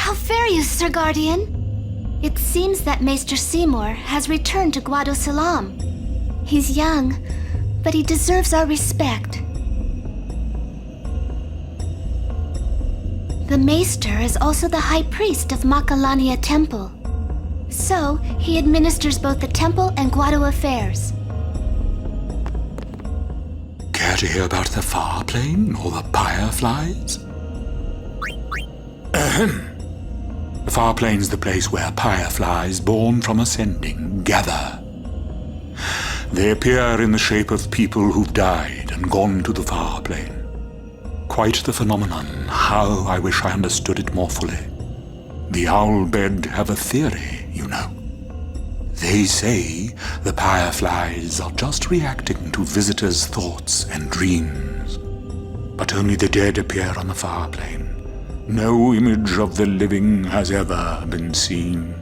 How fare you, Sir Guardian? It seems that Maester Seymour has returned to Guadosalam. He's young, but he deserves our respect. The Maester is also the High Priest of Makalania Temple. So, he administers both the temple and Guado affairs. Care to hear about the Far Plane or the Fireflies? Ahem. The Far Plane's the place where fireflies born from ascending gather. They appear in the shape of people who've died and gone to the Far Plane. Quite the phenomenon. How I wish I understood it more fully. The Owlbed have a theory, you know. They say the fireflies are just reacting to visitors' thoughts and dreams. But only the dead appear on the Far Plane. No image of the living has ever been seen.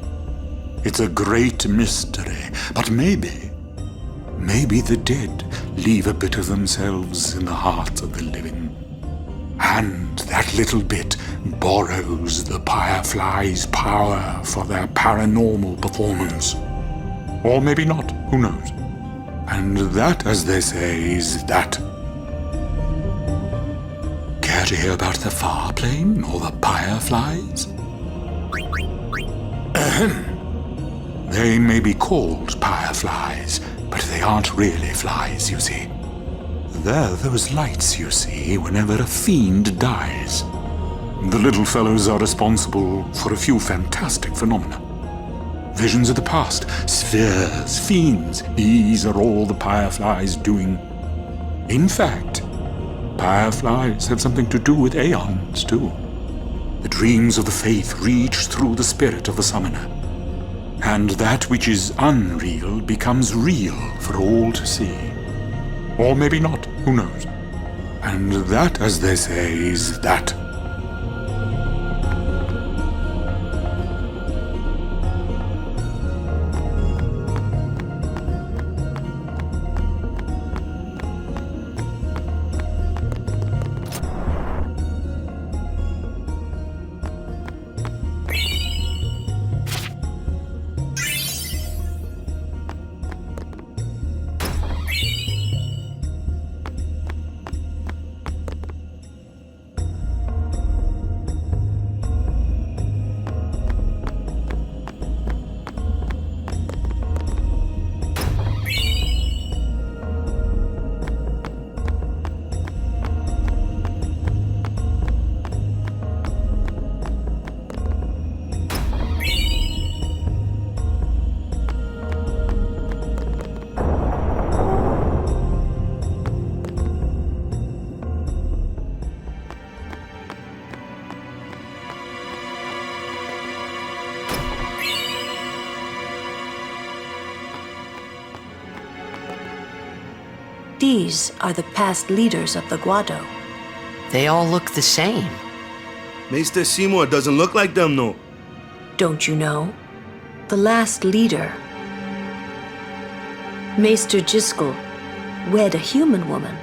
It's a great mystery, but maybe the dead leave a bit of themselves in the hearts of the living. And that little bit borrows the fireflies' power for their paranormal performance. Or maybe not, who knows? And that, as they say, is that. Care to hear about the Far Plane or the fireflies? Ahem. They may be called fireflies, but they aren't really flies, you see. They're those lights you see whenever a fiend dies. The little fellows are responsible for a few fantastic phenomena. Visions of the past, spheres, fiends, these are all the fireflies doing. In fact, fireflies have something to do with aeons, too. The dreams of the faith reach through the spirit of the summoner. And that which is unreal becomes real for all to see. Or maybe not, who knows? And that, as they say, is that. These are the past leaders of the Guado. They all look the same. Maester Seymour doesn't look like them, no. Don't you know? The last leader, Maester Jiskel, wed a human woman.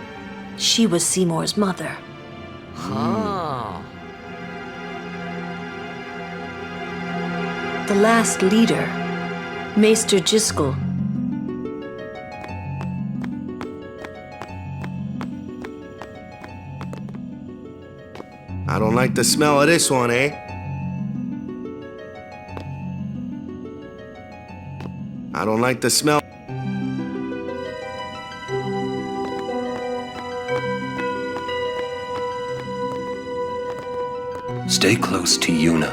She was Seymour's mother. Oh. The last leader, Maester Jiskel, I don't like the smell of this one, eh? I don't like the smell. Stay close to Yuna.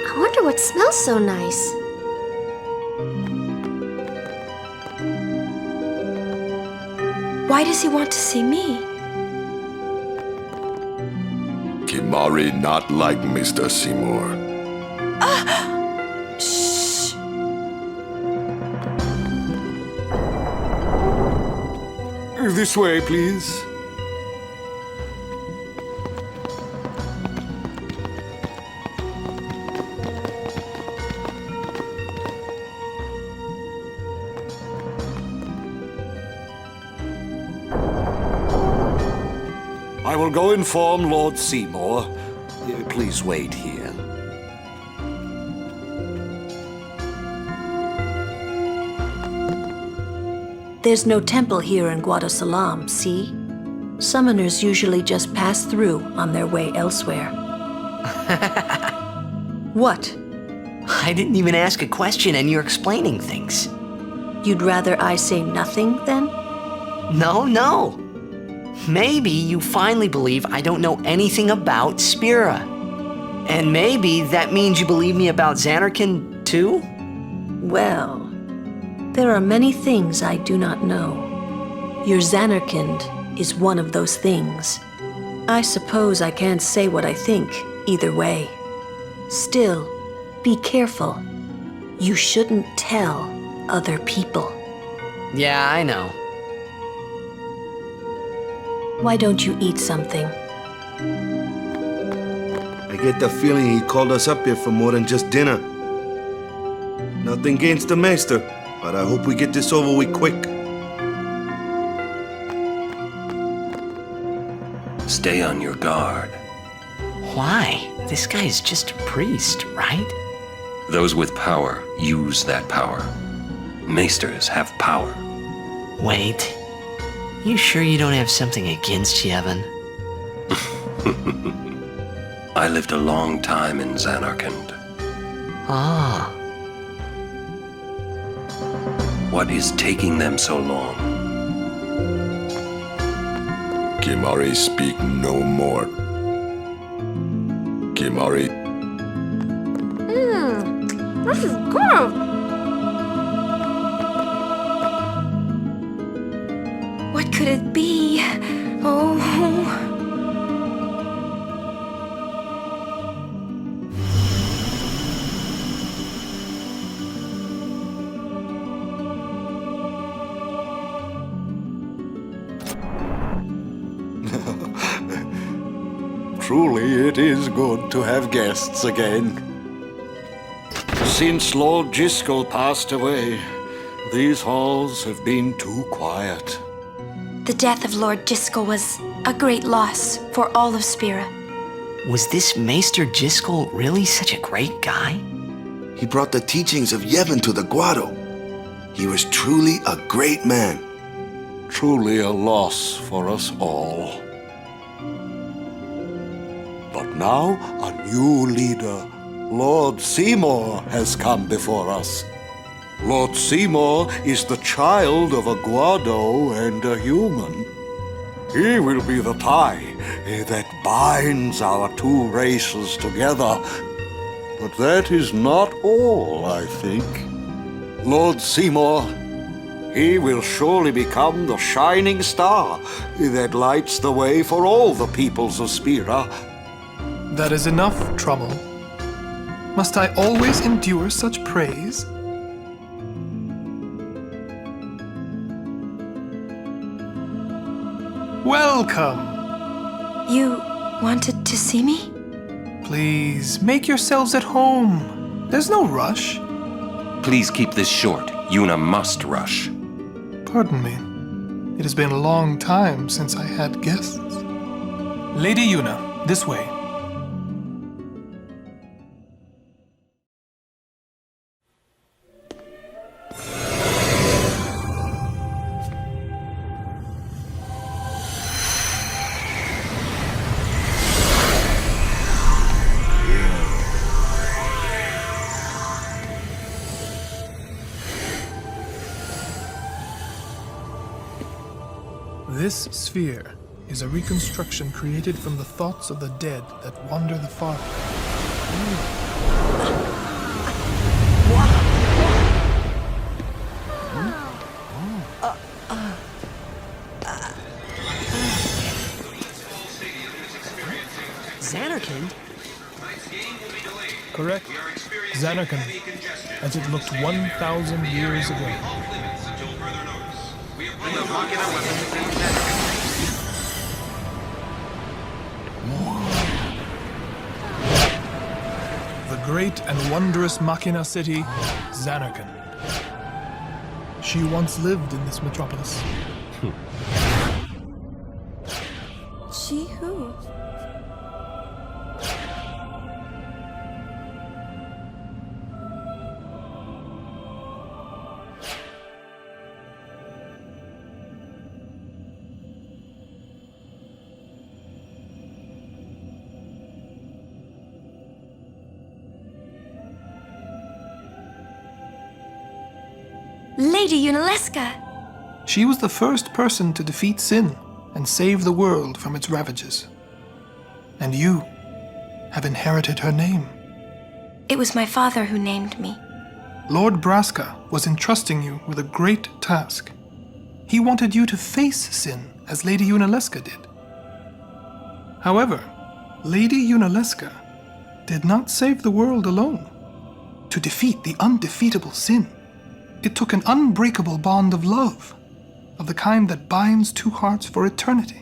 I wonder what smells so nice. why does he want to see me? Kimari not like Mr. Seymour. Shh. This way, please. I will go inform Lord Seymour. Please wait here. There's no temple here in Guadosalam, see? Summoners usually just pass through on their way elsewhere. What? I didn't even ask a question and you're explaining things. You'd rather I say nothing, then? No. Maybe you finally believe I don't know anything about Spira. And maybe that means you believe me about Xanarkand, too? Well, there are many things I do not know. Your Xanarkand is one of those things. I suppose I can't say what I think either way. Still, be careful. You shouldn't tell other people. Yeah, I know. Why don't you eat something? I get the feeling he called us up here for more than just dinner. Nothing against the maester, but I hope we get this over with quick. Stay on your guard. Why? This guy's just a priest, right? Those with power use that power. Maesters have power. Wait. You sure you don't have something against Yevon? I lived a long time in Xanarkand. Ah. What is taking them so long? Kimari, speak no more. Kimari. This is good. What could it be? Oh. Truly, it is good to have guests again. Since Lord Jiskel passed away, these halls have been too quiet. The death of Lord Jiskel was a great loss for all of Spira. Was this Maester Jiskel really such a great guy? He brought the teachings of Yevon to the Guado. He was truly a great man. Truly a loss for us all. But now a new leader, Lord Seymour, has come before us. Lord Seymour is the child of a Guado and a human. He will be the tie that binds our two races together. But that is not all, I think. Lord Seymour, he will surely become the shining star that lights the way for all the peoples of Spira. That is enough trouble. Must I always endure such praise? Welcome! You wanted to see me? Please, make yourselves at home. There's no rush. Please keep this short. Yuna must rush. Pardon me. It has been a long time since I had guests. Lady Yuna, this way. This sphere is a reconstruction created from the thoughts of the dead that wander the far. Xanarkand? Correct. Xanarkand, as it looked 1,000 years ago. The great and wondrous Machina city, Xanarkand. She once lived in this metropolis. She who? Lady Unaleska! She was the first person to defeat sin and save the world from its ravages. And you have inherited her name. It was my father who named me. Lord Braska was entrusting you with a great task. He wanted you to face sin as Lady Unaleska did. However, Lady Unaleska did not save the world alone. To defeat the undefeatable sin, it took an unbreakable bond of love, of the kind that binds two hearts for eternity.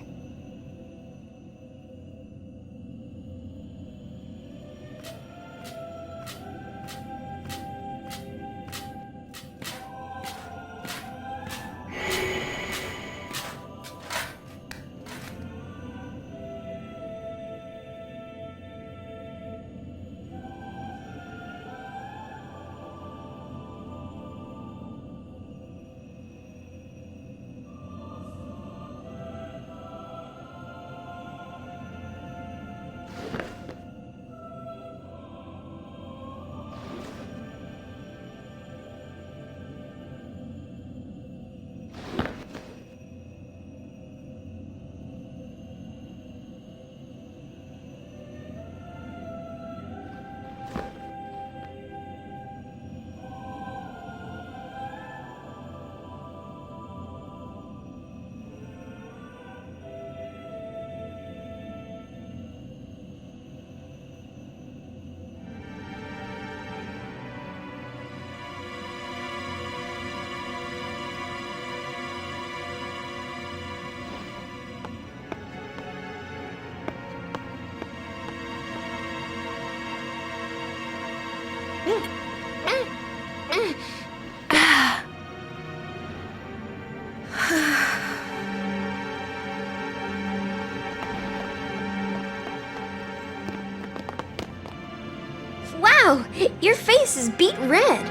Wow! Your face is beet red.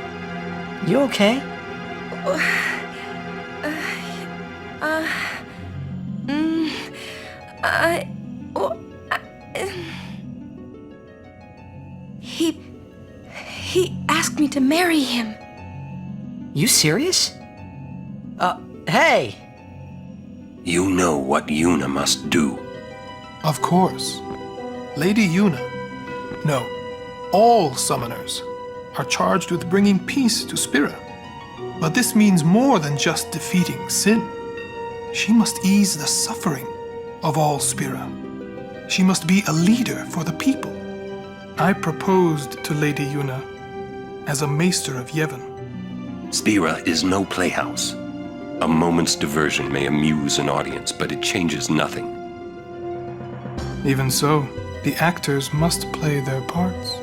You okay? He asked me to marry him. You serious? Hey! You know what Yuna must do. Of course. Lady Yuna. No, all summoners are charged with bringing peace to Spira. But this means more than just defeating sin. She must ease the suffering of all Spira. She must be a leader for the people. I proposed to Lady Yuna as a maester of Yevon. Spira is no playhouse. A moment's diversion may amuse an audience, but it changes nothing. Even so, the actors must play their parts.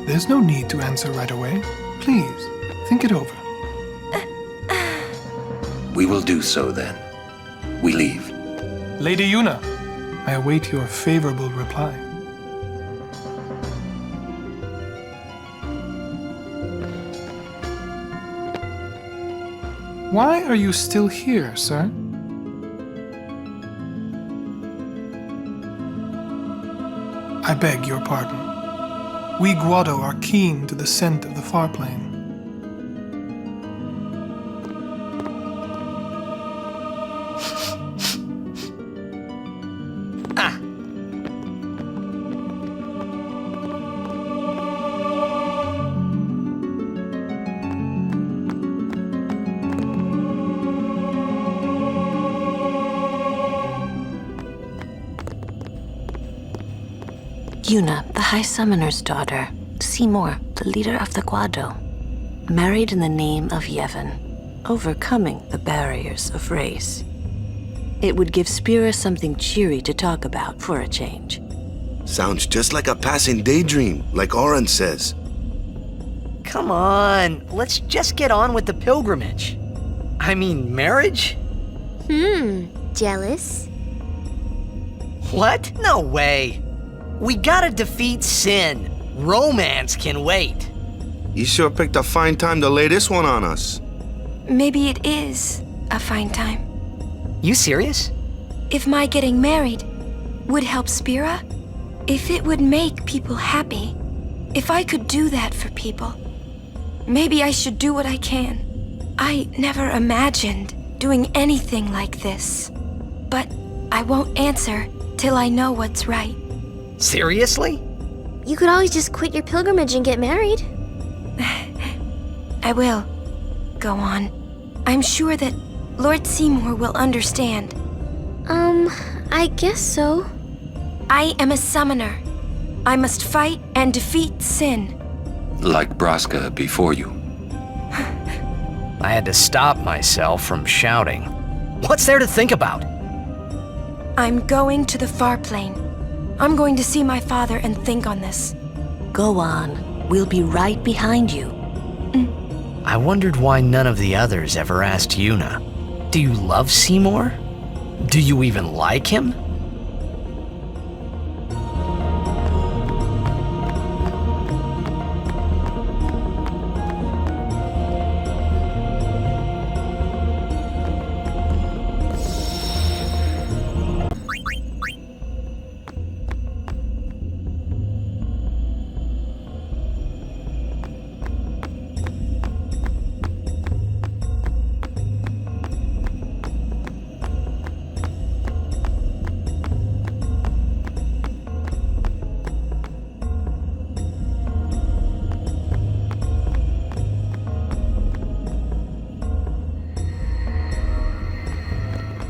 There's no need to answer right away. Please, think it over. We will do so then. We leave. Lady Yuna, I await your favorable reply. Why are you still here, sir? I beg your pardon. We Guado are keen to the scent of the far plain. Yuna, the High Summoner's daughter, Seymour, the leader of the Guado, married in the name of Yevon, overcoming the barriers of race. It would give Spira something cheery to talk about for a change. Sounds just like a passing daydream, like Oren says. Come on, let's just get on with the pilgrimage. I mean, marriage? Jealous? What? No way. We gotta defeat sin. Romance can wait. You sure picked a fine time to lay this one on us. Maybe it is a fine time. You serious? If my getting married would help Spira, if it would make people happy, if I could do that for people, maybe I should do what I can. I never imagined doing anything like this, but I won't answer till I know what's right. Seriously? You could always just quit your pilgrimage and get married. I will. Go on. I'm sure that Lord Seymour will understand. I guess so. I am a summoner. I must fight and defeat sin. Like Braska before you. I had to stop myself from shouting. What's there to think about? I'm going to the far plane. I'm going to see my father and think on this. Go on. We'll be right behind you. I wondered why none of the others ever asked Yuna. Do you love Seymour? Do you even like him?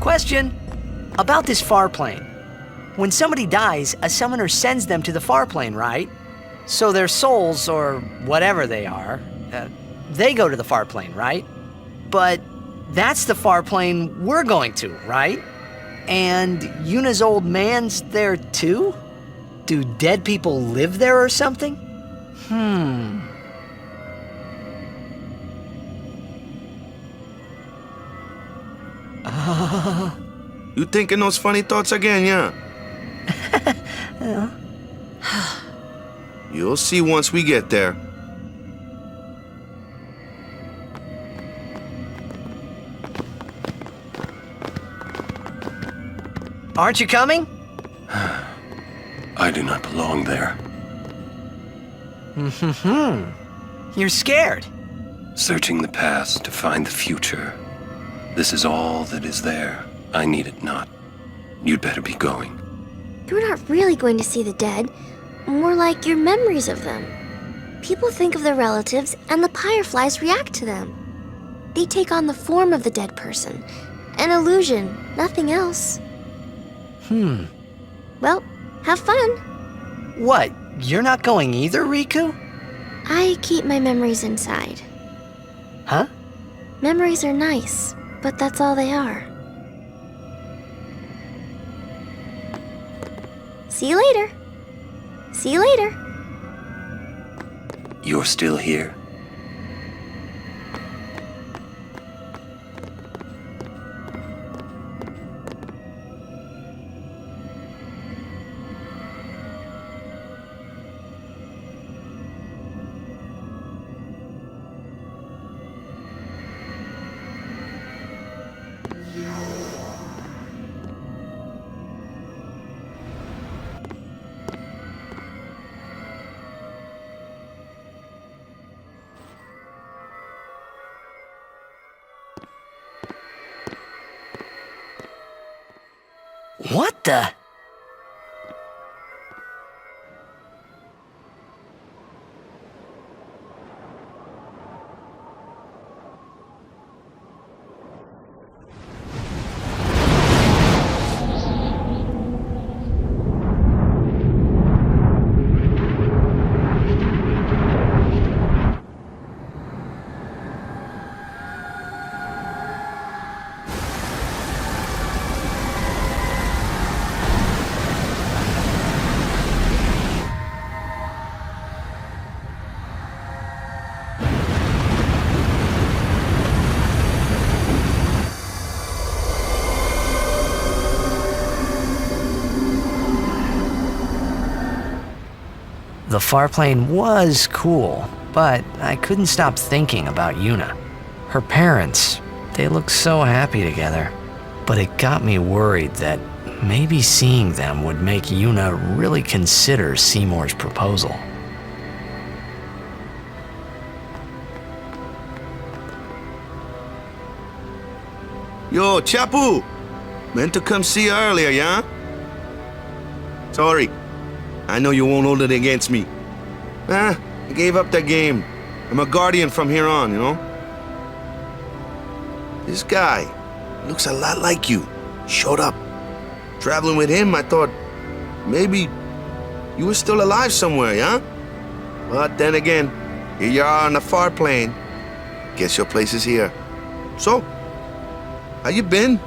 Question about this far plane. When somebody dies, a summoner sends them to the far plane, right? So their souls, or whatever they are, they go to the far plane, right? But that's the far plane we're going to, right? And Yuna's old man's there too? Do dead people live there or something? You thinking those funny thoughts again, yeah? You'll see once we get there. Aren't you coming? I do not belong there. You're scared. Searching the past to find the future. This is all that is there. I need it not. You'd better be going. You're not really going to see the dead, more like your memories of them. People think of their relatives, and the fireflies react to them. They take on the form of the dead person. An illusion, nothing else. Well, have fun. What? You're not going either, Riku? I keep my memories inside. Huh? Memories are nice, but that's all they are. See you later. See you later. You're still here? What the? The far plane was cool, but I couldn't stop thinking about Yuna. Her parents, they looked so happy together. But it got me worried that maybe seeing them would make Yuna really consider Seymour's proposal. Yo, Chapu! Meant to come see you earlier, yeah? Sorry. I know you won't hold it against me. I gave up that game. I'm a guardian from here on, you know? This guy looks a lot like you. Showed up. Traveling with him, I thought maybe you were still alive somewhere, yeah? But then again, here you are on the far plane. Guess your place is here. So, how you been?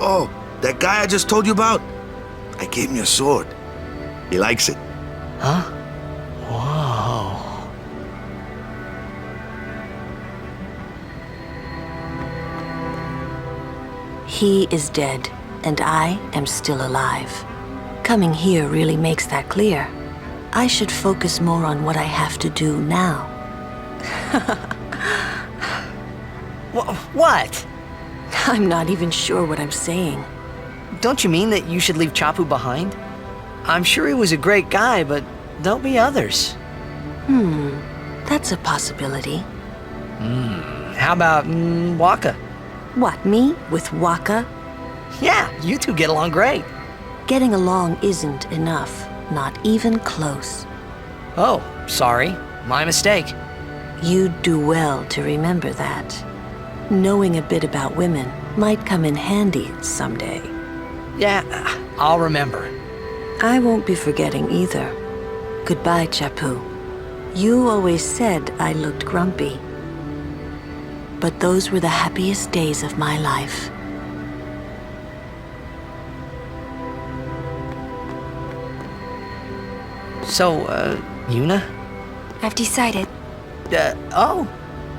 Oh, that guy I just told you about? I gave him your sword. He likes it. Huh? Whoa. He is dead, and I am still alive. Coming here really makes that clear. I should focus more on what I have to do now. What? I'm not even sure what I'm saying. Don't you mean that you should leave Chapu behind? I'm sure he was a great guy, but there'll be others. That's a possibility. How about Waka? What, me? With Waka? Yeah, you two get along great. Getting along isn't enough. Not even close. Oh, sorry. My mistake. You'd do well to remember that. Knowing a bit about women might come in handy someday. Yeah, I'll remember. I won't be forgetting either. Goodbye, Chapu. You always said I looked grumpy. But those were the happiest days of my life. So, Yuna? I've decided. Oh,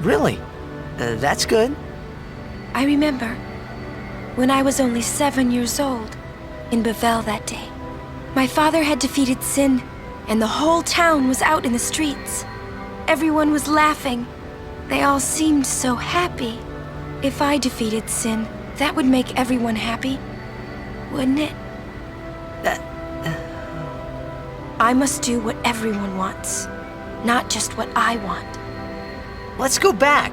really? That's good. I remember when I was only 7 years old in Bavel that day. My father had defeated Sin, and the whole town was out in the streets. Everyone was laughing. They all seemed so happy. If I defeated Sin, that would make everyone happy, wouldn't it? I must do what everyone wants, not just what I want. Let's go back.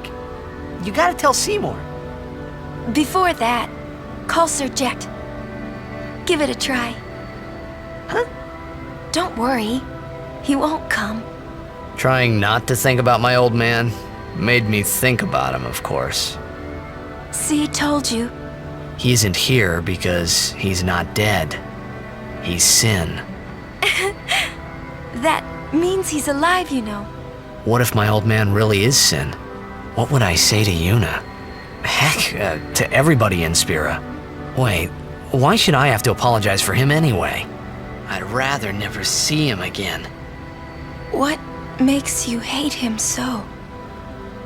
You gotta tell Seymour. Before that, call Sir Jet. Give it a try. Huh? Don't worry. He won't come. Trying not to think about my old man made me think about him, of course. See, told you. He isn't here because he's not dead. He's Sin. That means he's alive, you know. What if my old man really is Sin? What would I say to Yuna? Heck, to everybody in Spira. Wait, why should I have to apologize for him anyway? I'd rather never see him again. What makes you hate him so?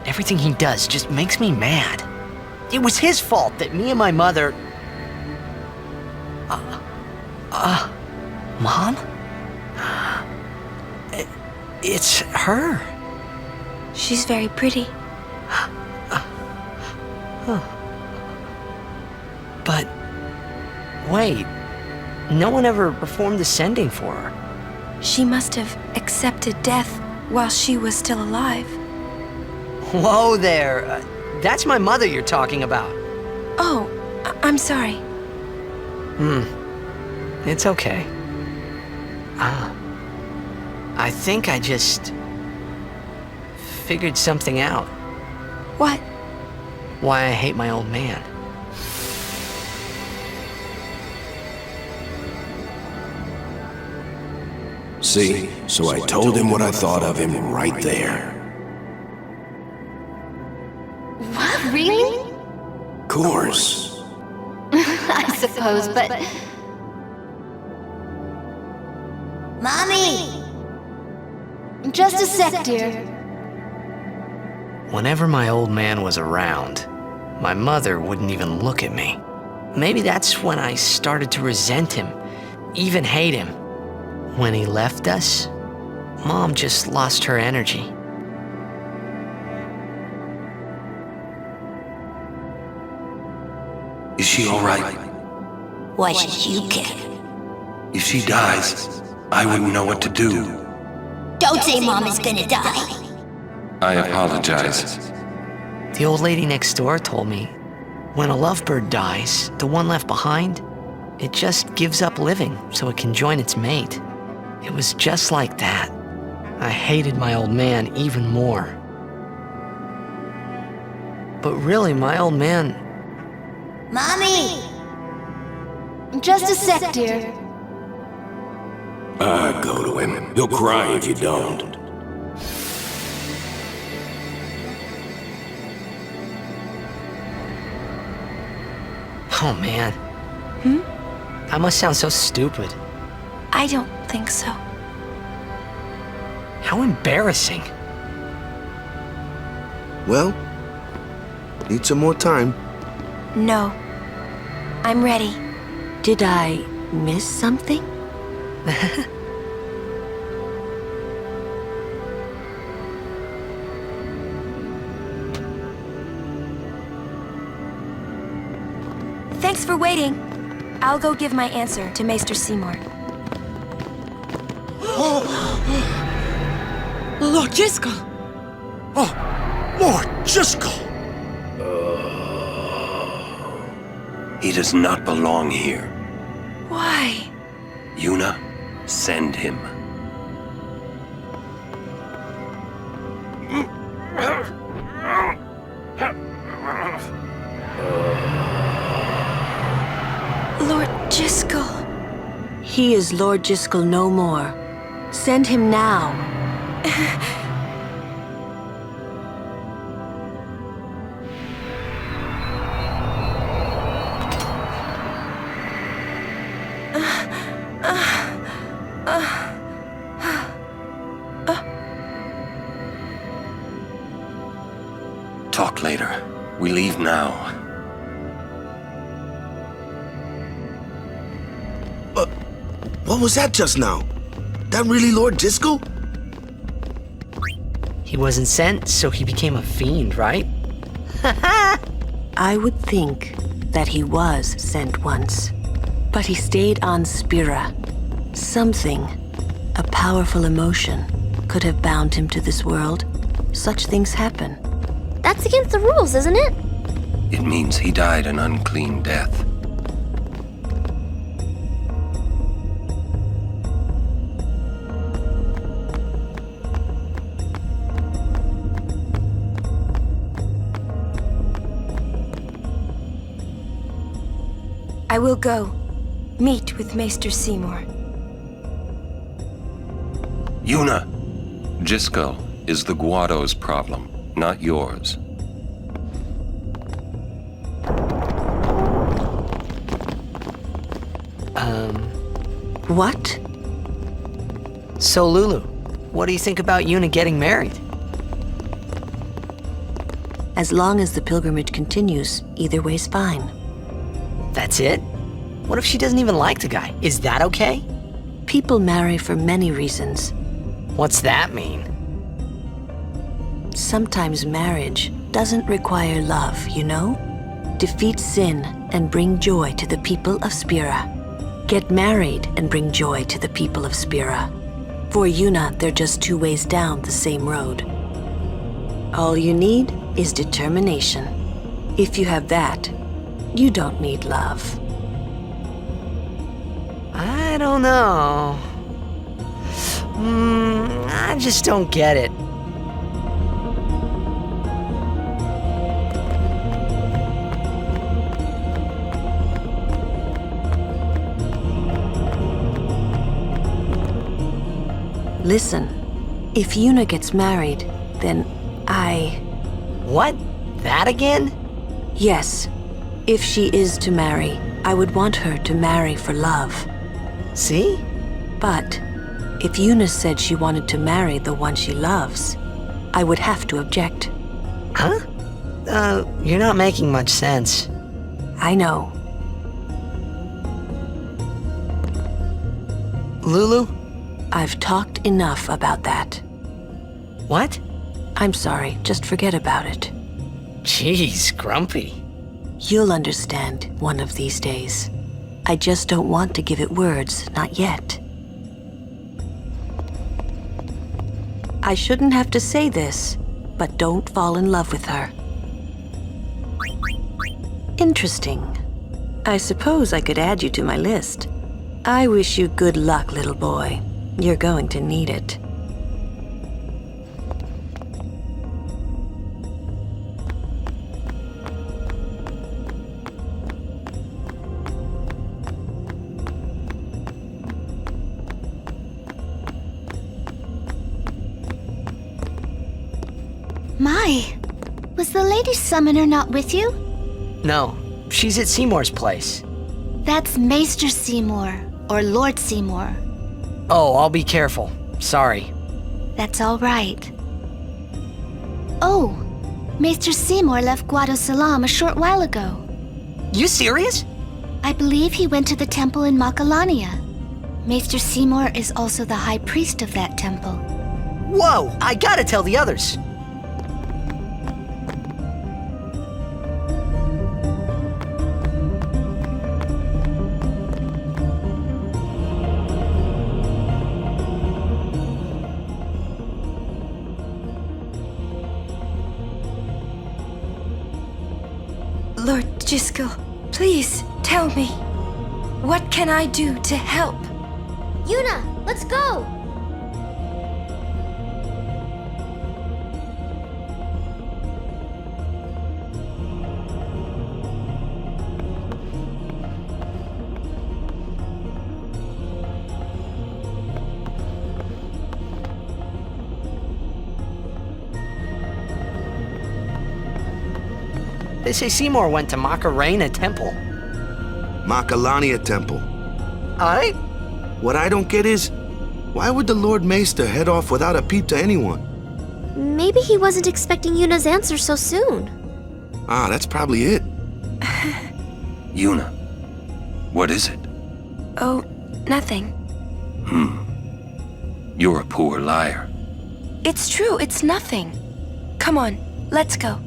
Everything he does just makes me mad. It was his fault that me and my mother... Mom? It's her. She's very pretty. But... wait. No one ever performed the sending for her. She must have accepted death while she was still alive. Whoa there. That's my mother you're talking about. Oh, I'm sorry. It's okay. I think I just figured something out. What? Why I hate my old man. See, so I told him what I thought of him right there. What, really? Course. I suppose, but... Mommy! Just a sec, dear. Whenever my old man was around, my mother wouldn't even look at me. Maybe that's when I started to resent him, even hate him. When he left us, Mom just lost her energy. Is she all right? Why should you care? If she dies, I wouldn't know what to do. Don't say Mom is gonna die. I apologize. The old lady next door told me, when a lovebird dies, the one left behind, it just gives up living so it can join its mate. It was just like that. I hated my old man even more. But really, my old man... Mommy! Just a sec, dear. Go to him. He'll cry if you don't. Oh, man. I must sound so stupid. I don't think so. How embarrassing. Well, need some more time. No. I'm ready. Did I miss something? Thanks for waiting. I'll go give my answer to Maester Seymour. Lord Jiskel! Oh, Lord Jiskel! He does not belong here. Why? Yuna, send him. Lord Jiskel. He is Lord Jiskel no more. Send him now. Talk later. We leave now. What was that just now? That really Lord Jiskel? He wasn't sent, so he became a fiend, right? I would think that he was sent once, but he stayed on Spira. Something, a powerful emotion, could have bound him to this world. Such things happen. That's against the rules, isn't it? It means he died an unclean death. I will go. Meet with Maester Seymour. Yuna! Jiskel is the Guado's problem, not yours. What? So Lulu, what do you think about Yuna getting married? As long as the pilgrimage continues, either way's fine. That's it? What if she doesn't even like the guy? Is that okay? People marry for many reasons. What's that mean? Sometimes marriage doesn't require love, you know? Defeat sin and bring joy to the people of Spira. Get married and bring joy to the people of Spira. For Yuna, they're just two ways down the same road. All you need is determination. If you have that, you don't need love. I don't know. I just don't get it. Listen, if Yuna gets married, then What? That again? Yes. If she is to marry, I would want her to marry for love. See? But if Yuna said she wanted to marry the one she loves, I would have to object. Huh? You're not making much sense. I know. Lulu, I've talked enough about that. What? I'm sorry, just forget about it. Jeez, Grumpy. You'll understand one of these days. I just don't want to give it words, not yet. I shouldn't have to say this, but don't fall in love with her. Interesting. I suppose I could add you to my list. I wish you good luck, little boy. You're going to need it. My, was the Lady Summoner not with you? No, she's at Seymour's place. That's Maester Seymour, or Lord Seymour. Oh, I'll be careful. Sorry. That's all right. Oh, Maester Seymour left Guadosalam a short while ago. You serious? I believe he went to the temple in Macalania. Maester Seymour is also the high priest of that temple. Whoa, I gotta tell the others. Lord Jiskel, please tell me. What can I do to help? Yuna, let's go! They say Seymour went to Macarena Temple. Macalania Temple. Aye? What I don't get is, why would the Lord Maester head off without a peep to anyone? Maybe he wasn't expecting Yuna's answer so soon. Ah, that's probably it. Yuna, what is it? Oh, nothing. You're a poor liar. It's true, it's nothing. Come on, let's go.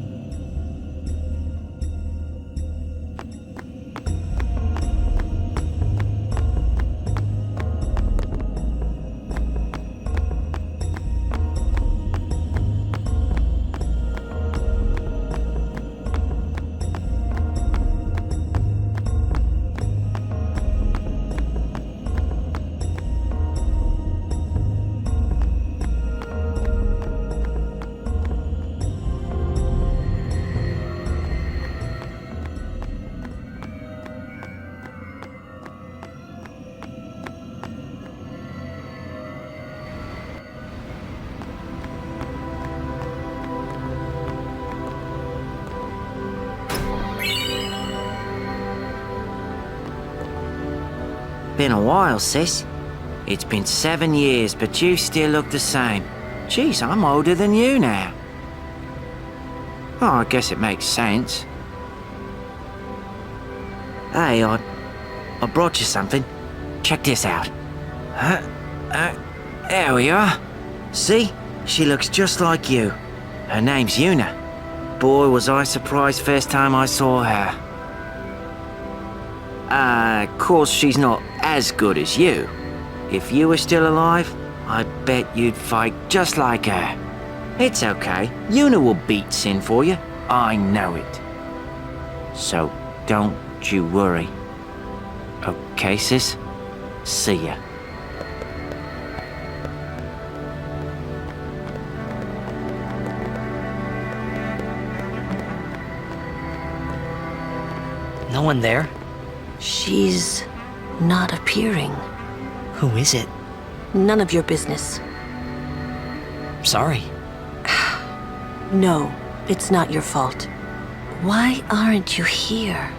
Been a while, sis. It's been 7 years, but you still look the same. Geez, I'm older than you now. Oh, I guess it makes sense. Hey, I brought you something. Check this out. There we are. See? She looks just like you. Her name's Yuna. Boy, was I surprised first time I saw her. Of course she's not as good as you. If you were still alive, I bet you'd fight just like her. It's okay. Yuna will beat Sin for you. I know it. So don't you worry. Okay, sis? See ya. No one there? She's not appearing. Who is it? None of your business. Sorry. No, it's not your fault. Why aren't you here?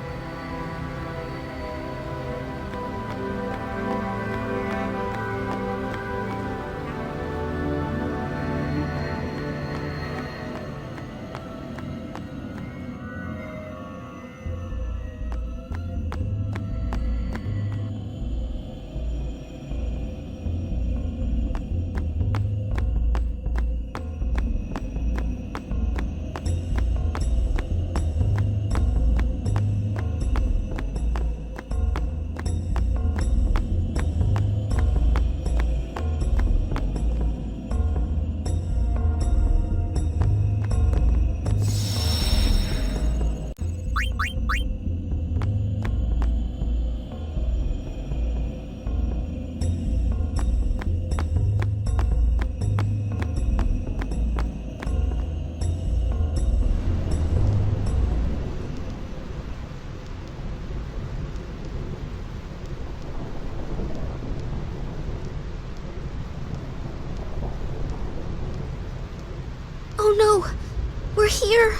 here.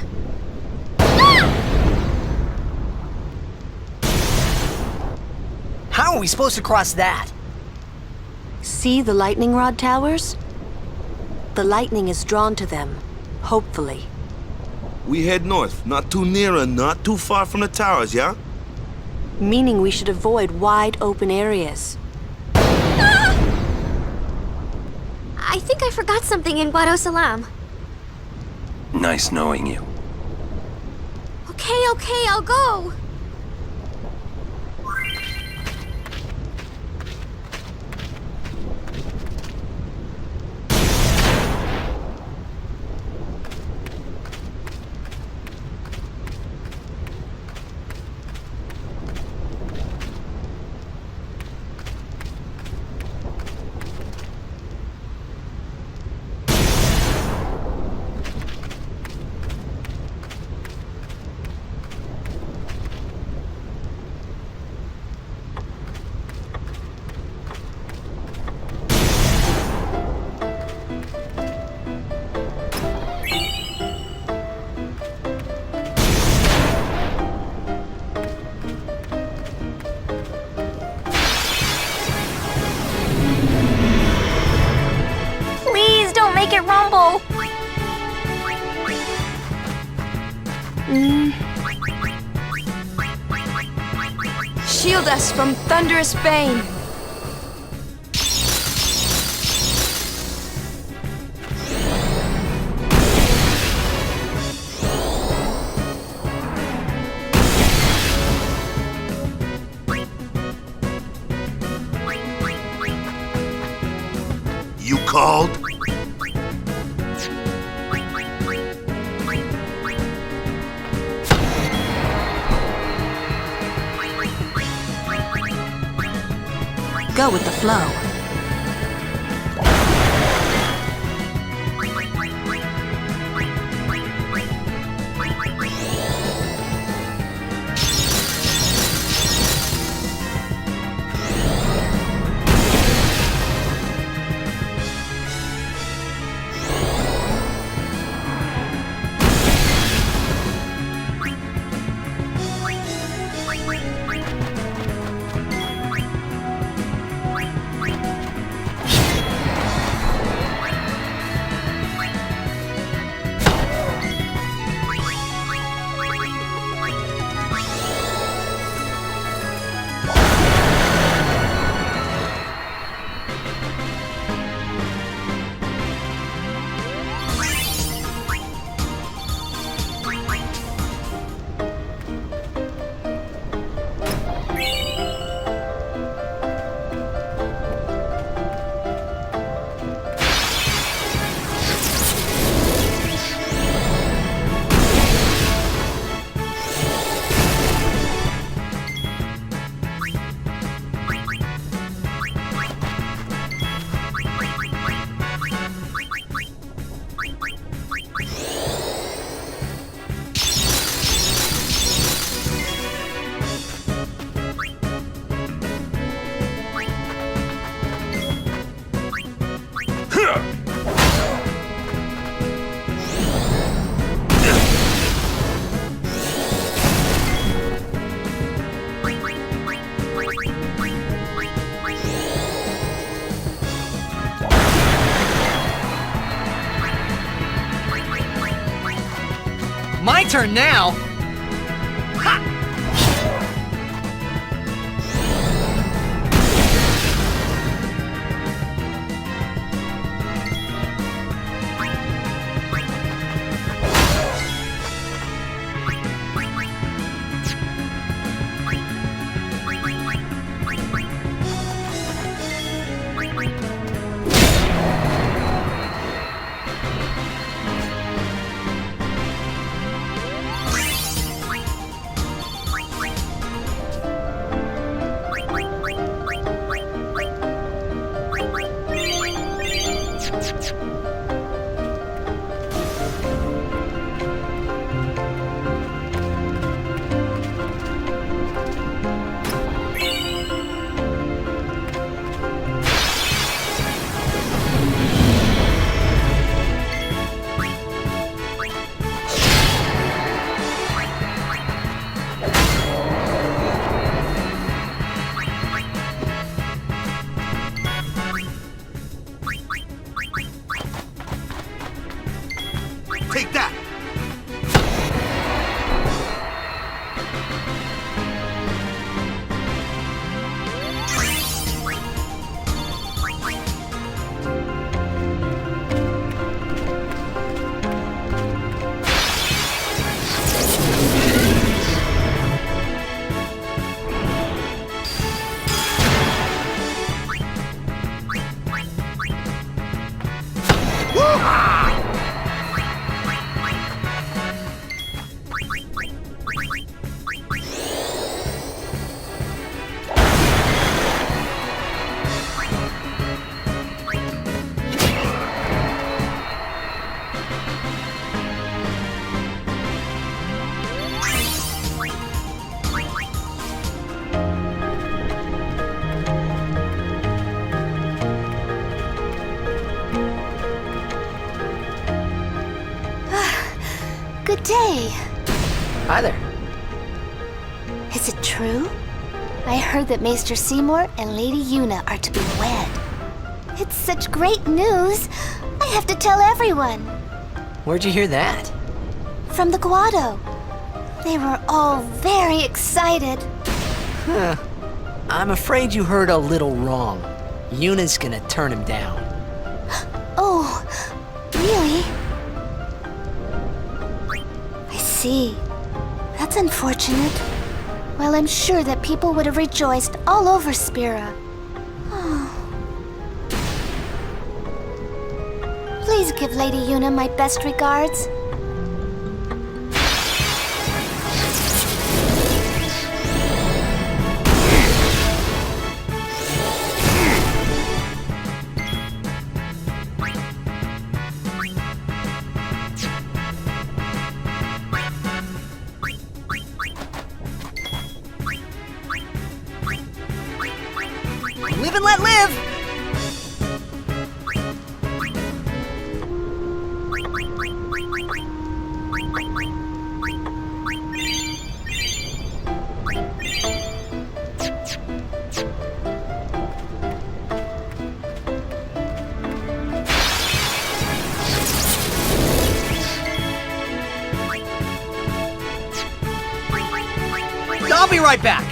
How are we supposed to cross that? See the lightning rod towers? The lightning is drawn to them, hopefully. We head north, not too near and not too far from the towers, yeah? Meaning we should avoid wide open areas. I think I forgot something in Guadosalam. Nice knowing you. Okay, I'll go. Please don't make it rumble. Shield us from thunderous bane. You called? Go with the flow. My turn now? Ha! Good day. Hi there. Is it true? I heard that Maester Seymour and Lady Una are to be wed. It's such great news. I have to tell everyone. Where'd you hear that? From the Guado. They were all very excited. Huh. I'm afraid you heard a little wrong. Una's gonna turn him down. Oh, really? I see. That's unfortunate. Well, I'm sure that people would have rejoiced all over Spira. Please give Lady Una my best regards. Live and let live! I'll be right back.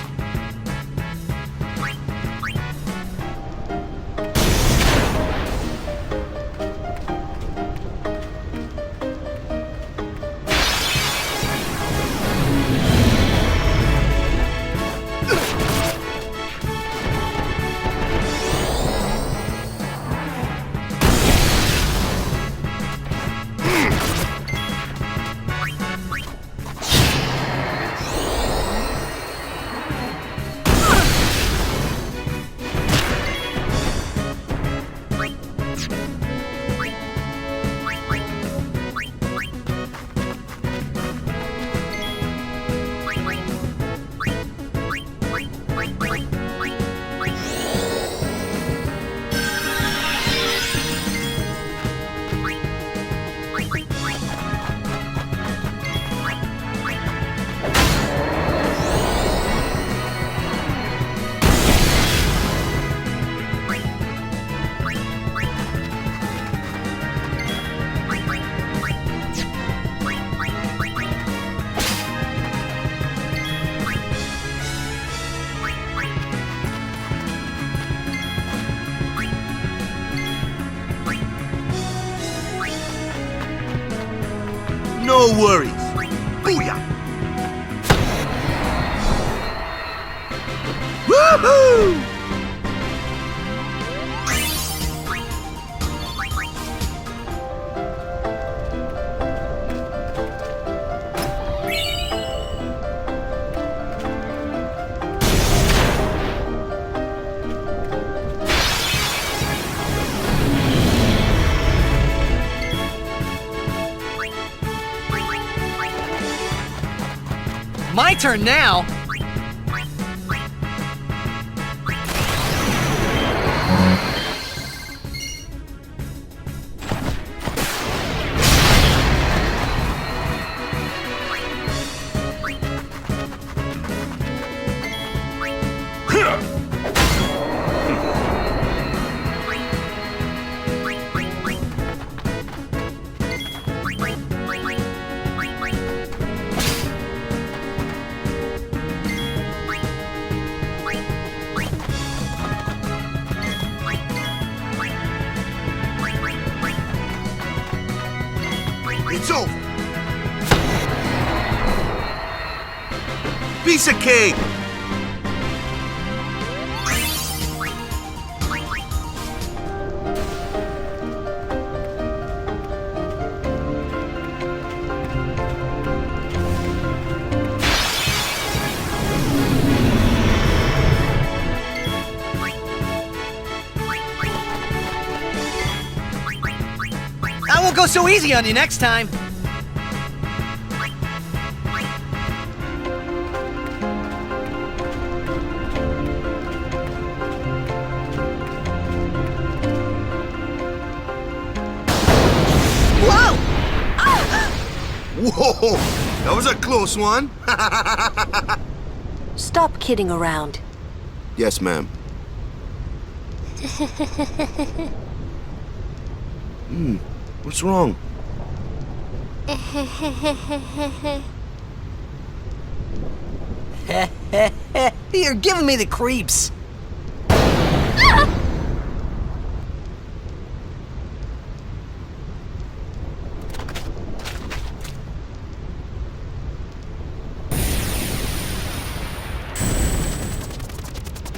No worries. Booyah! Woohoo! My turn now. It's over. Piece of cake. I won't go so easy on you next time. Whoa! That was a close one. Stop kidding around. Yes, ma'am. What's wrong? You're giving me the creeps.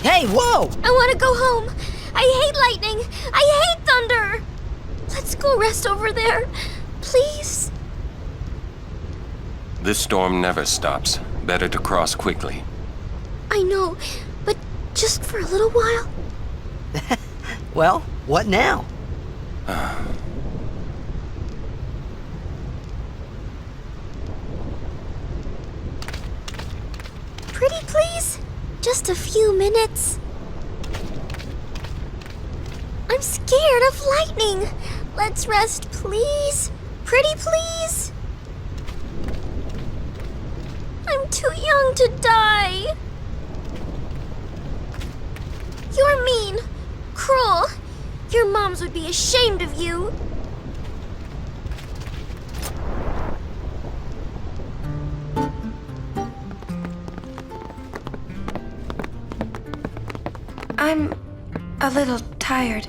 Hey, whoa! I want to go home. I hate lightning. I hate thunder. Let's go rest over there. Please. This storm never stops. Better to cross quickly. I know, but just for a little while. Well, what now? Pretty please? Just a few minutes. I'm scared of lightning. Let's rest, please. Pretty please. I'm too young to die. You're mean, cruel. Your moms would be ashamed of you. I'm a little tired.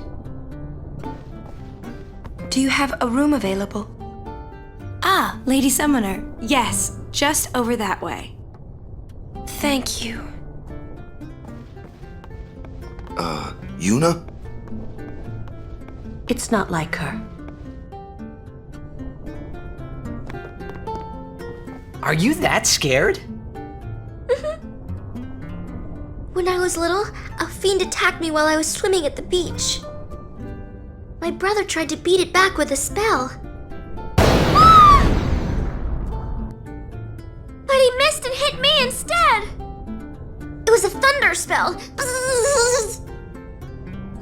Do you have a room available? Ah, Lady Summoner. Yes, just over that way. Thank you. Yuna? It's not like her. Are you that scared? When I was little, a fiend attacked me while I was swimming at the beach. My brother tried to beat it back with a spell. But he missed and hit me instead. It was a thunder spell.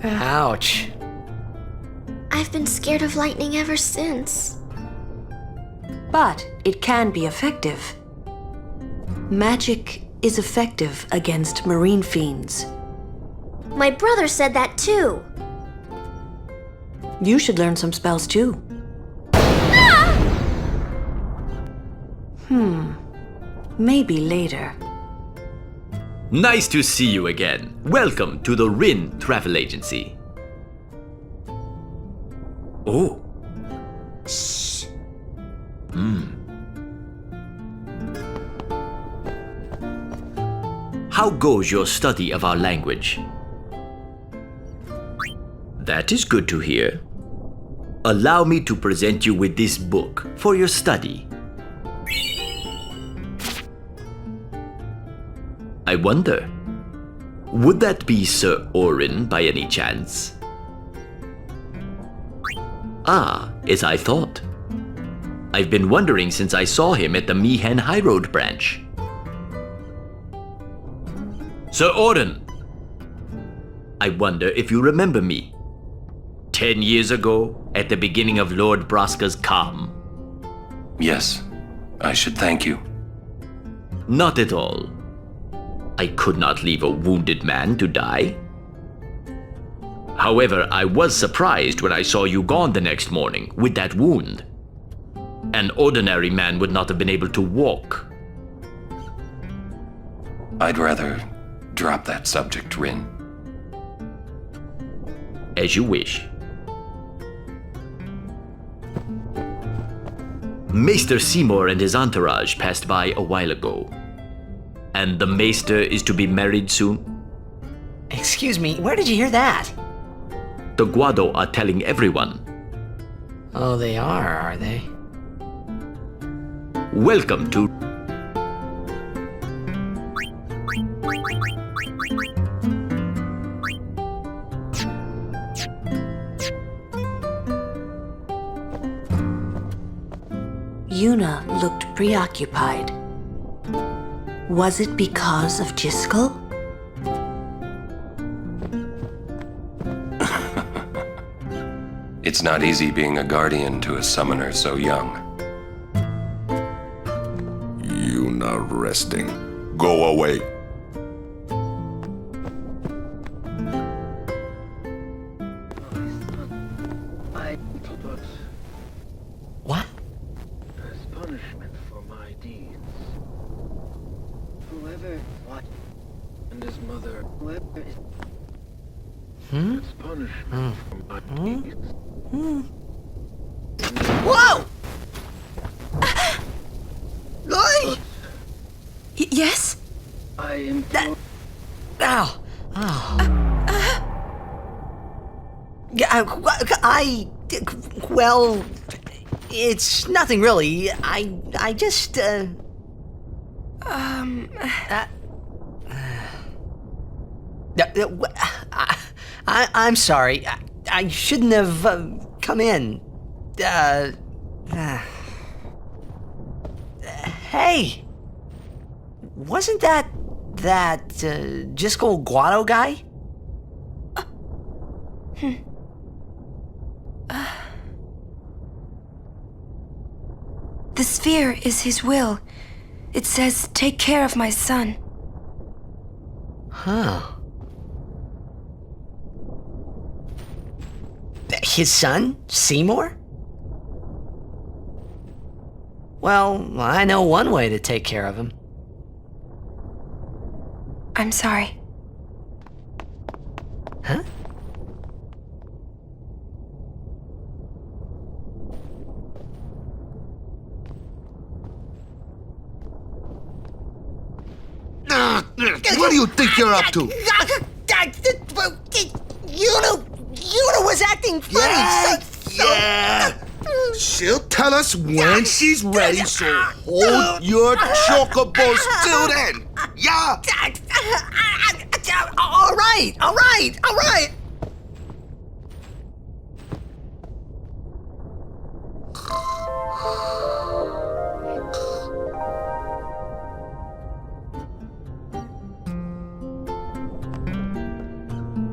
Ouch. I've been scared of lightning ever since. But it can be effective. Magic is effective against marine fiends. My brother said that too. You should learn some spells too. Maybe later. Nice to see you again. Welcome to the Rin Travel Agency. Oh. Shh. How goes your study of our language? That is good to hear. Allow me to present you with this book for your study. I wonder, would that be Sir Orin by any chance? Ah, as I thought. I've been wondering since I saw him at the Meehan High Road branch. Sir Orin! I wonder if you remember me. 10 years ago, at the beginning of Lord Braska's calm. Yes, I should thank you. Not at all. I could not leave a wounded man to die. However, I was surprised when I saw you gone the next morning with that wound. An ordinary man would not have been able to walk. I'd rather drop that subject, Rin. As you wish. Maester Seymour and his entourage passed by a while ago. And the Maester is to be married soon? Excuse me, where did you hear that? The Guado are telling everyone. Oh, they are they? Welcome to... Yuna looked preoccupied. Was it because of Jiskel? It's not easy being a guardian to a summoner so young. not resting. Go away. What? As punishment for my deeds. Whoever and his mother, whoever is as punishment for my deeds. Whoa! Oi! Yes? I am Ow! Oh. Well, it's nothing really. I just, I'm sorry. I shouldn't have come in. Hey! Wasn't that Jiskel Guado guy? The sphere is his will. It says, take care of my son. Huh. His son, Seymour? Well, I know one way to take care of him. I'm sorry. Huh? What do you think you're up to? Yuna was acting funny. Yeah. She'll tell us when she's ready, so hold your chocobos till then. Yeah. All right.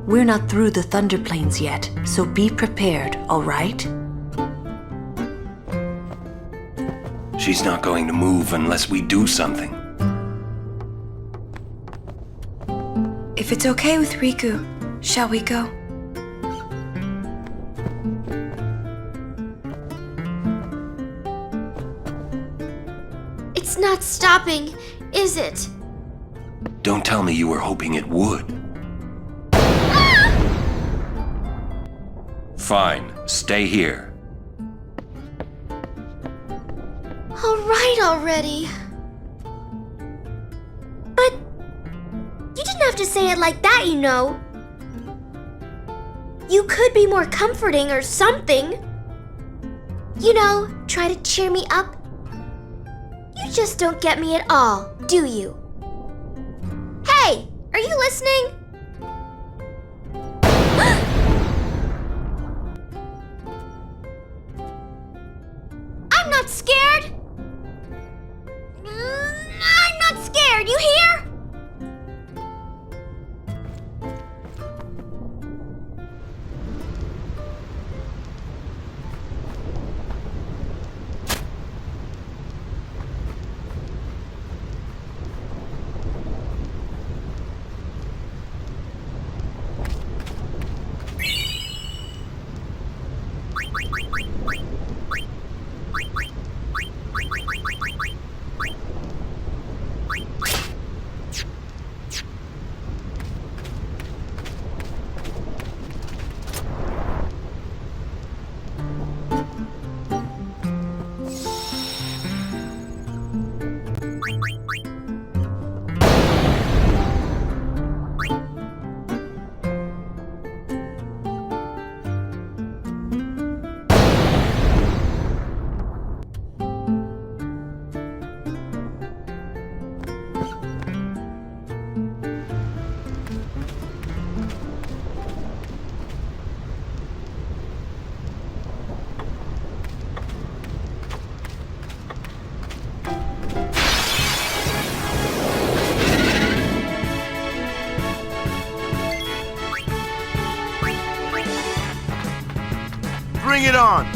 We're not through the Thunder Plains yet, so be prepared, all right? She's not going to move unless we do something. If it's okay with Riku, shall we go? It's not stopping, is it? Don't tell me you were hoping it would. Fine, stay here. All right already. But you didn't have to say it like that, you know. You could be more comforting or something. You know, try to cheer me up. You just don't get me at all, do you? Hey, are you listening? I'm not scared. I'm not scared, you hear? Bring it on.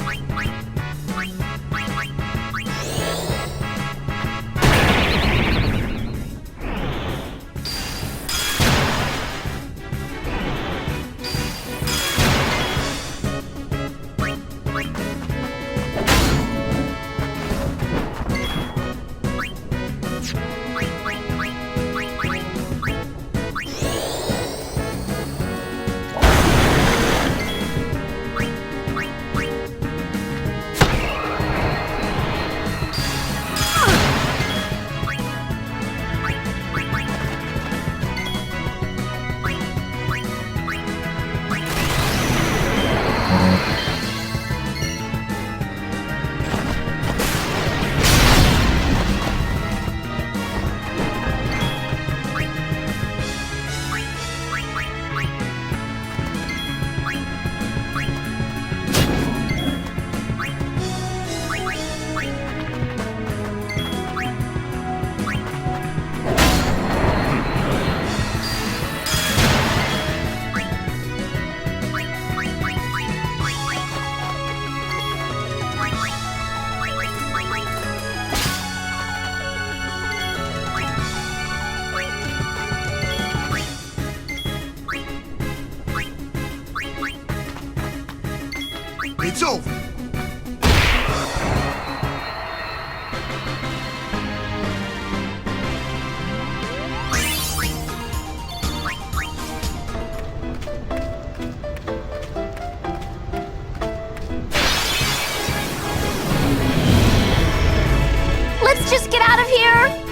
It's over. Let's just get out of here!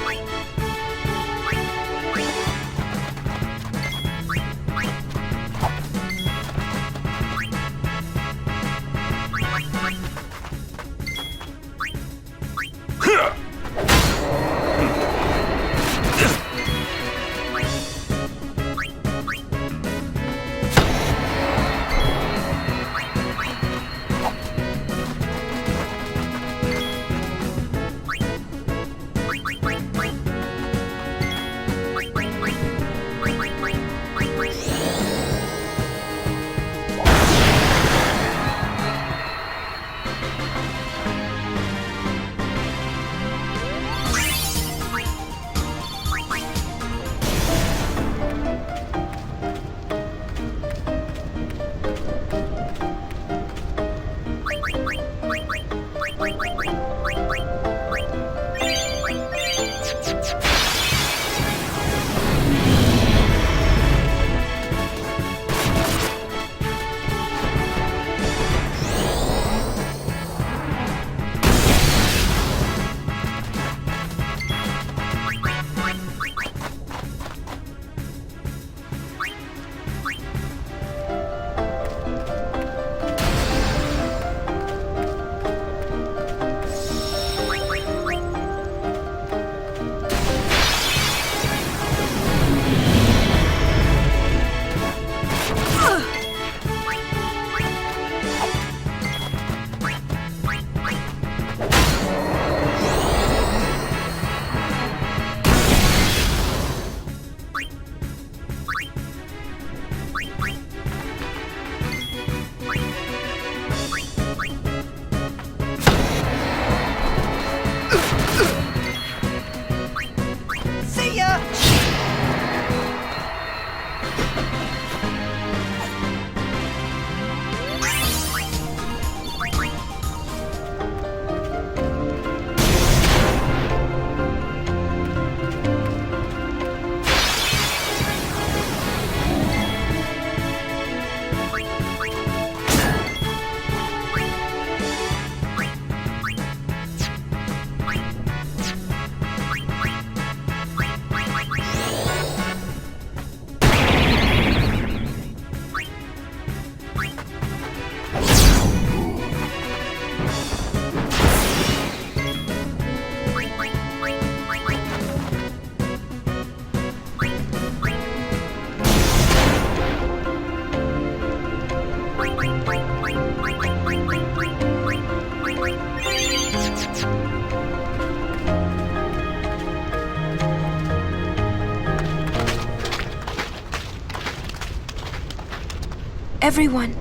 Everyone,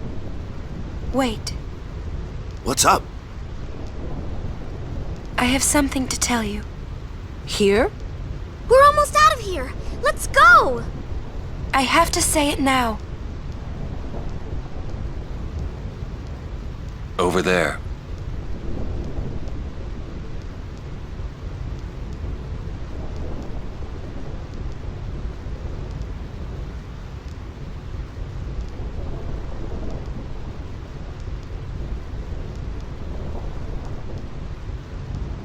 wait. What's up? I have something to tell you. Here? We're almost out of here. Let's go! I have to say it now. Over there.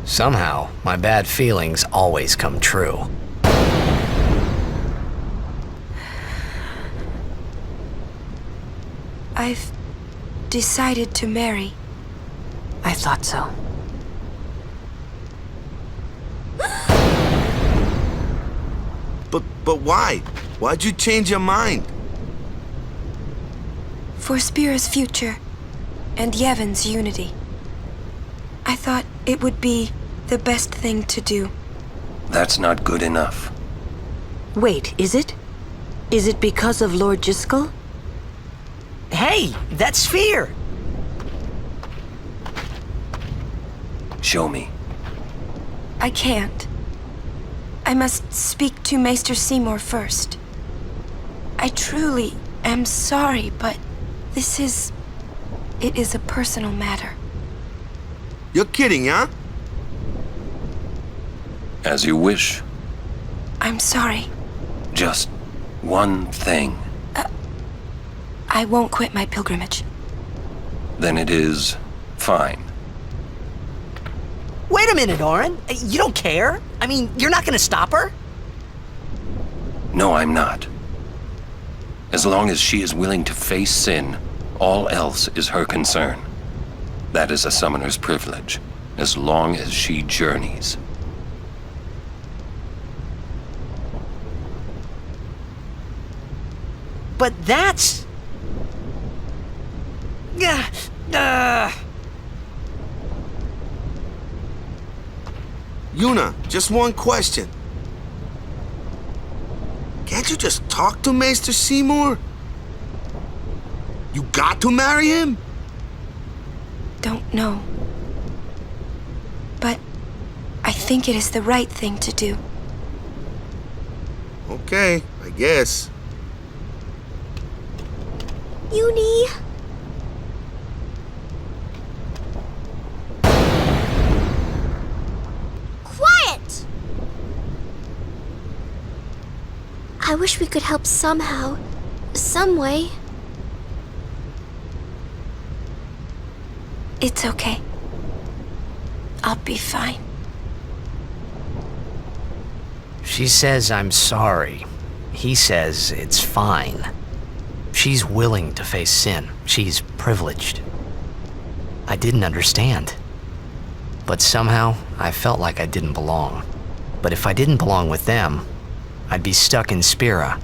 Somehow, my bad feelings always come true. I've decided to marry. I thought so. But why? Why'd you change your mind? For Spira's future and Yevon's unity. I thought it would be the best thing to do. That's not good enough. Wait, is it? Is it because of Lord Jiskel? Hey, that sphere! Show me. I can't. I must speak to Maester Seymour first. I truly am sorry, but this is It is a personal matter. You're kidding, huh? As you wish. I'm sorry. Just one thing. I won't quit my pilgrimage. Then it is fine. Wait a minute, Oren. You don't care? I mean, you're not gonna stop her? No, I'm not. As long as she is willing to face sin, all else is her concern. That is a summoner's privilege, as long as she journeys. But that's... Yuna, just one question. Can't you just talk to Maester Seymour? You got to marry him? Don't know. But I think it is the right thing to do. Okay, I guess. Uni. Quiet! I wish we could help somehow. Some way. It's okay. I'll be fine. She says I'm sorry. He says it's fine. She's willing to face sin. She's privileged. I didn't understand. But somehow, I felt like I didn't belong. But if I didn't belong with them, I'd be stuck in Spira,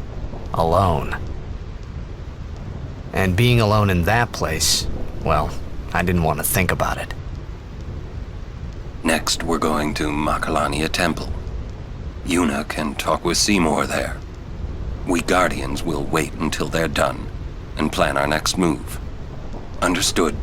alone. And being alone in that place, well, I didn't want to think about it. Next, we're going to Makalania Temple. Yuna can talk with Seymour there. We Guardians will wait until they're done and plan our next move. Understood?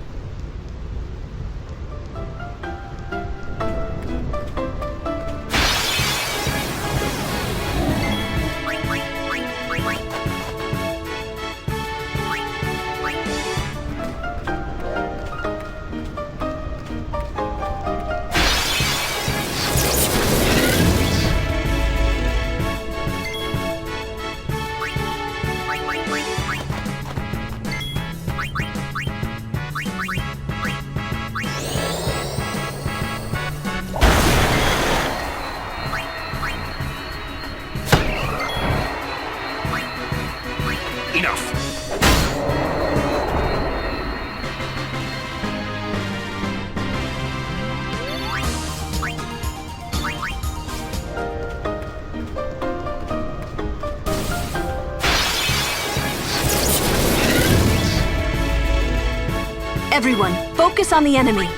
Everyone, focus on the enemy.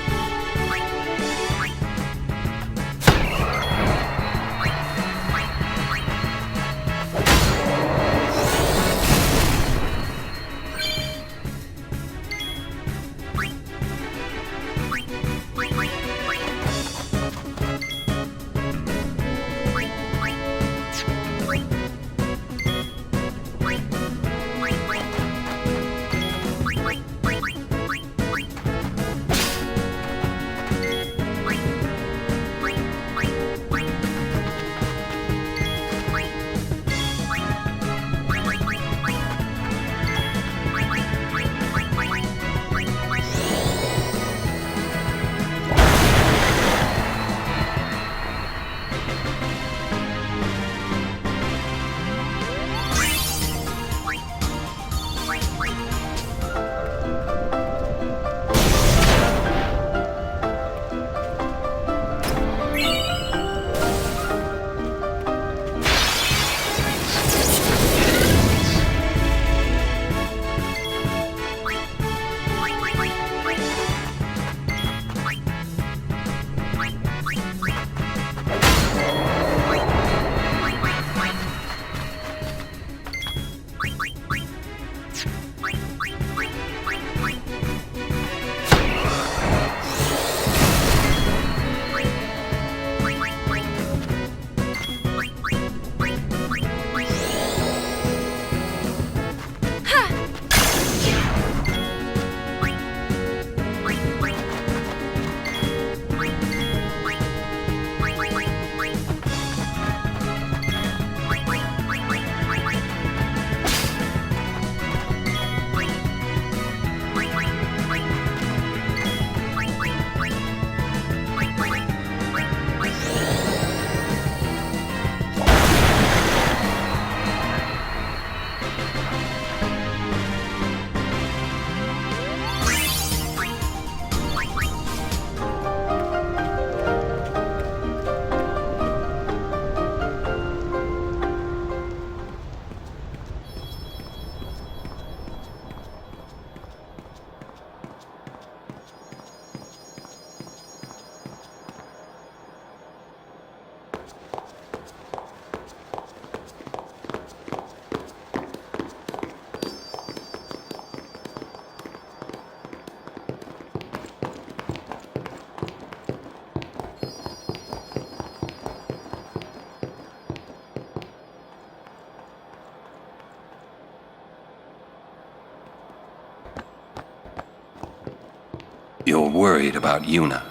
You're worried about Yuna.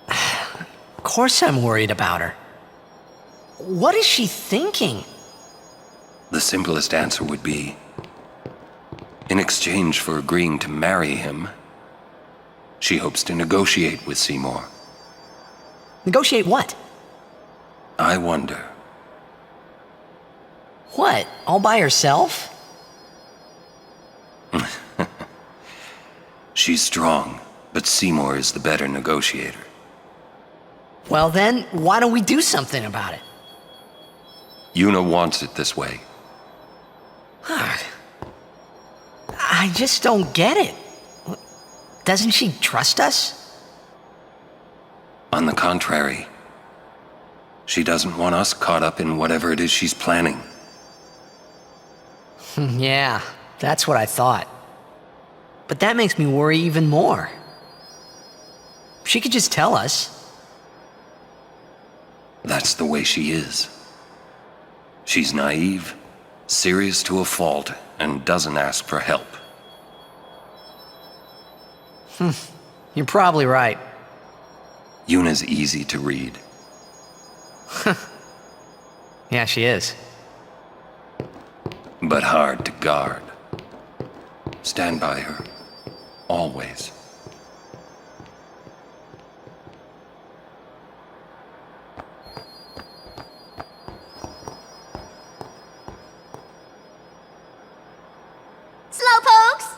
Of course I'm worried about her. What is she thinking? The simplest answer would be, in exchange for agreeing to marry him, she hopes to negotiate with Seymour. Negotiate what? I wonder. What? All by herself? She's strong, but Seymour is the better negotiator. Well then, why don't we do something about it? Yuna wants it this way. I just don't get it. Doesn't she trust us? On the contrary, she doesn't want us caught up in whatever it is she's planning. Yeah, that's what I thought. But that makes me worry even more. She could just tell us. That's the way she is. She's naive, serious to a fault, and doesn't ask for help. You're probably right. Yuna's easy to read. Yeah, she is. But hard to guard. Stand by her. Always. Slowpokes!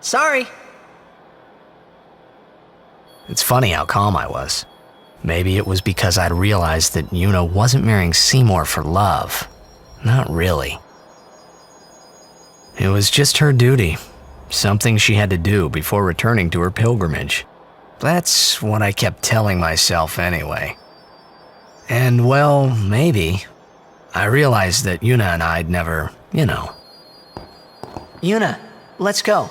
Sorry. It's funny how calm I was. Maybe it was because I'd realized that Yuna wasn't marrying Seymour for love. Not really. It was just her duty. Something she had to do before returning to her pilgrimage. That's what I kept telling myself anyway. And well, maybe. I realized that Yuna and I'd never, Yuna, let's go.